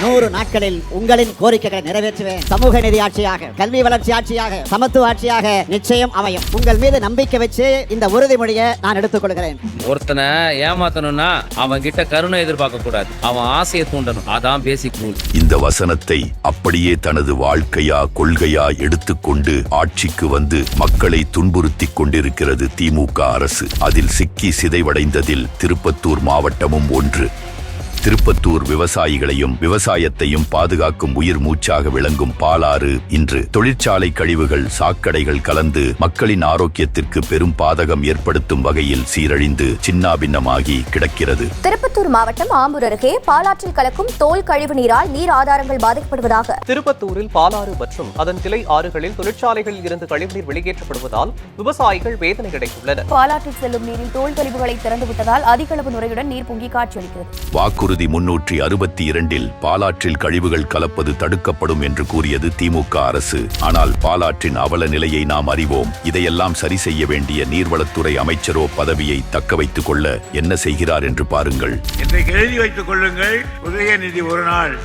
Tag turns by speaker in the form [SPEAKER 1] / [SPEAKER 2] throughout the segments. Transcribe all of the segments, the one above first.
[SPEAKER 1] 100 நாட்களில் உங்களின் கோரிக்கைகளை நிறைவேற்றுவேன். சமூக நீதி ஆட்சியாக, கல்வி வளர்ச்சி ஆட்சியாக, சமத்துவ ஆட்சியாக நிச்சயம் அமையும். உங்கள் மீது நம்பிக்கை வச்சு இந்த உறுதிமொழியை நான் எடுத்துக் கொள்கிறேன்.
[SPEAKER 2] ஒருத்தனை ஏமாத்தணும்னா அவன் கிட்ட கருணை எதிர்பார்க்க கூடாது, அவன் ஆசையை தூண்டணும். அதான் பேசிக் ரூல்.
[SPEAKER 3] இந்த வசனத்தை அப்படியே தனது வாழ்க்கையா கொள்கையா எடுத்துக்கொண்டு ஆட்சிக்கு வந்து மக்களை துன்புறுத்திக் கொண்டிருக்கிறது திமுக அரசு. அதில் சிக்கி சிதைவடைந்ததில் திருப்பத்தூர் மாவட்டமும் ஒன்று. திருப்பத்தூர் விவசாயிகளையும் விவசாயத்தையும் பாதுகாக்கும் உயிர் மூச்சாக விளங்கும் பாலாறு இன்று தொழிற்சாலை கழிவுகள், சாக்கடைகள் கலந்து மக்களின் ஆரோக்கியத்திற்கு பெரும் பாதகம் ஏற்படுத்தும் வகையில் சீரழிந்து சின்னாபின்னமாகி கிடக்கிறது.
[SPEAKER 4] திருப்பத்தூர் மாவட்டம் ஆம்பூர் அருகே பாலாற்றில் கலக்கும் தோல் கழிவு நீரால் நீர் ஆதாரங்கள் பாதிக்கப்படுவதாக
[SPEAKER 5] திருப்பத்தூரில் பாலாறு மற்றும் அதன் கிளை ஆறுகளில் தொழிற்சாலைகளில் இருந்து கழிவுநீர் வெளியேற்றப்படுவதால் விவசாயிகள் வேதனை கிடைத்துள்ளனர்.
[SPEAKER 4] பாலாற்றில் செல்லும் நீரில் தோல் கழிவுகளை திறந்துவிட்டதால் அதிக அளவு நுரையுடன் நீர் பொங்கி காட்சியளிக்கிறது.
[SPEAKER 3] வாக்குறுதி 362 பாலாற்றில் கழிவுகள் கலப்பது தடுக்கப்படும் என்று கூறியது திமுக அரசு. ஆனால் பாலாற்றின் அவல நிலையை நாம் அறிவோம். இதையெல்லாம் சரி செய்ய வேண்டிய நீர்வளத்துறை அமைச்சரோ பதவியை தக்க வைத்துக் கொள்ள என்ன செய்கிறார் என்று பாருங்கள்.
[SPEAKER 6] இன்றைக்கு எழுதி வைத்துக் கொள்ளுங்கள், உதயநிதி ஒரு நாள்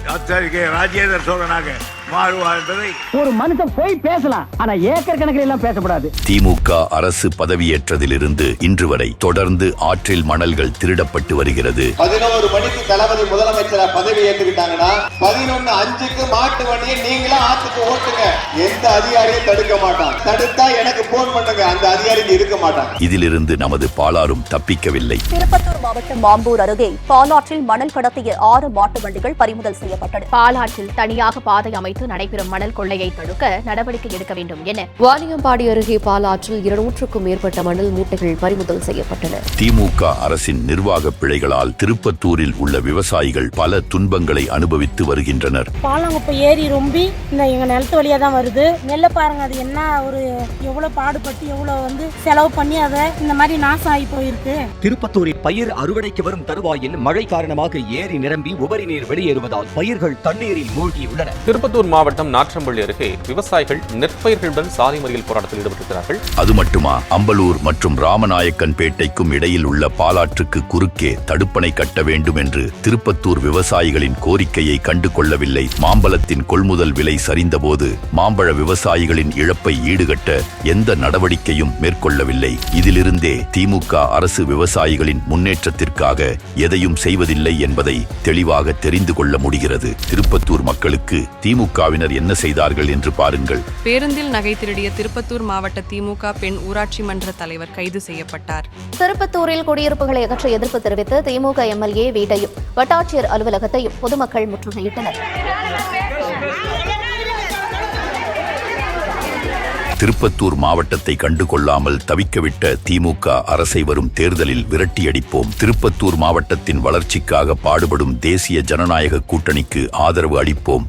[SPEAKER 6] ராஜேந்திர சோழனாக மாறுவார் என்பதை.
[SPEAKER 7] ஒரு மனுஷன் போய் பேசலாம், ஆனா ஏக்கர் கணக்கில் எல்லாம் பேசக்கூடாது.
[SPEAKER 3] திமுக அரசு பதவியேற்றதிலிருந்து இன்று வரை தொடர்ந்து ஆற்றில் மணல்கள் திருடப்பட்டு வருகிறது.
[SPEAKER 8] 11 மணிக்கு தளபதி முதலமைச்சரா பதவி ஏற்றுக்கிட்டாங்கன்னா 11:05க்கு மாட்டு வண்டியை நீங்களா ஆத்துக்கு ஓட்டுங்க. எந்த அதிகாரியும் தடுக்க மாட்டான். தடுத்தா எனக்கு போன் பண்ணுங்க, அந்த அதிகாரி இருக்க மாட்டான்.
[SPEAKER 3] இதிலிருந்து நமது பாலாறும் தப்பிக்கவில்லை.
[SPEAKER 4] திருப்பத்தூர் மாவட்டம் மாம்பூர் அருகே பாலாற்றில் மணல் கடத்திய 6 மாட்டு வண்டிகள் பறிமுதல் செய்யப்பட்டன. பாலாற்றில் தனியாக பாதை அமைத்து நடைபெறும் மணல் கொள்ளையை தடுக்க நடவடிக்கை எடுக்க வேண்டும் என
[SPEAKER 9] வாணியம்பாடி அருகே பாலாற்றில் 200க்கும் மேற்பட்ட மணல் மூட்டைகள் பறிமுதல் செய்யப்பட்டன.
[SPEAKER 3] திமுக அரசின் நிர்வாக பிழைகளால் திருப்பத்தூரில் உள்ள விவசாயிகள் பல துன்பங்களை அனுபவித்து வருகின்றனர்.
[SPEAKER 10] பாலங்குப்பை ஏரி ரொம்பி இந்த எங்க நிலத்து வழியா தான் வருது. நெல்ல பாருங்க, அது என்ன ஒரு எவ்வளவு பாடுபட்டு எவ்வளவு செலவு பண்ணி அதை இந்த மாதிரி நாசம் ஆகி போயிருக்கு.
[SPEAKER 11] திருப்பத்தூரில் பயிர் அறுவடைக்கு வரும் தருவாயில் மழை காரணமாக ஏரி நிரம்பி உபரி நீர் வெளியேறுவதால் பயிர்கள் தண்ணீரில் மூழ்கியுள்ளன.
[SPEAKER 5] திருப்பத்தூர் மாவட்டம் நாற்றம்பள்ளி அருகே விவசாயிகள் நெற்பயிர்களுடன் சாலை மறியல் போராட்டத்தில் ஈடுபட்டிருக்கிறார்கள்.
[SPEAKER 3] அது மட்டுமா, அம்பலூர் மற்றும் ராமநாயக்கன் பேட்டைக்கும் இடையில் உள்ள பாலாற்றுக்கு குறுக்கே தடுப்பணை கட்ட வேண்டும் என்று திருப்பத்தூர் விவசாயிகளின் கோரிக்கையை கண்டு கொள்ளவில்லை. மாம்பழத்தின் கொள்முதல் விலை சரிந்தபோது மாம்பழ விவசாயிகளின் இழப்பை ஈடுகட்ட எந்த நடவடிக்கையும் மேற்கொள்ளவில்லை. இதிலிருந்தே திமுக அரசு விவசாயிகளின் முன்னேற்றத்திற்காக எதையும் செய்வதில்லை என்பதை தெளிவாக தெரிந்து கொள்ள முடிகிறது. திருப்பத்தூர் மக்களுக்கு திமுகவினர் என்ன செய்தார்கள் என்று பாருங்கள்.
[SPEAKER 9] பேருந்தில் நகை திருடிய திருப்பத்தூர் மாவட்ட திமுக பெண் ஊராட்சி மன்ற தலைவர் கைது செய்யப்பட்டார்.
[SPEAKER 4] திருப்பத்தூரில் குடியிருப்புகளை அகற்ற எதிர்ப்பு தெரிவித்து திமுக எம்எல்ஏ வீட்டையும் வட்டாட்சியர் அலுவலகத்தையும் பொதுமக்கள் முற்றுகையிட்டனர்.
[SPEAKER 3] திருப்பத்தூர் மாவட்டத்தை கண்டுகொள்ளாமல் தவிக்கவிட்ட திமுக அரசை வரும் தேர்தலில் விரட்டியடிப்போம். திருப்பத்தூர் மாவட்டத்தின் வளர்ச்சிக்காக பாடுபடும் தேசிய ஜனநாயக கூட்டணிக்கு ஆதரவு அளிப்போம்.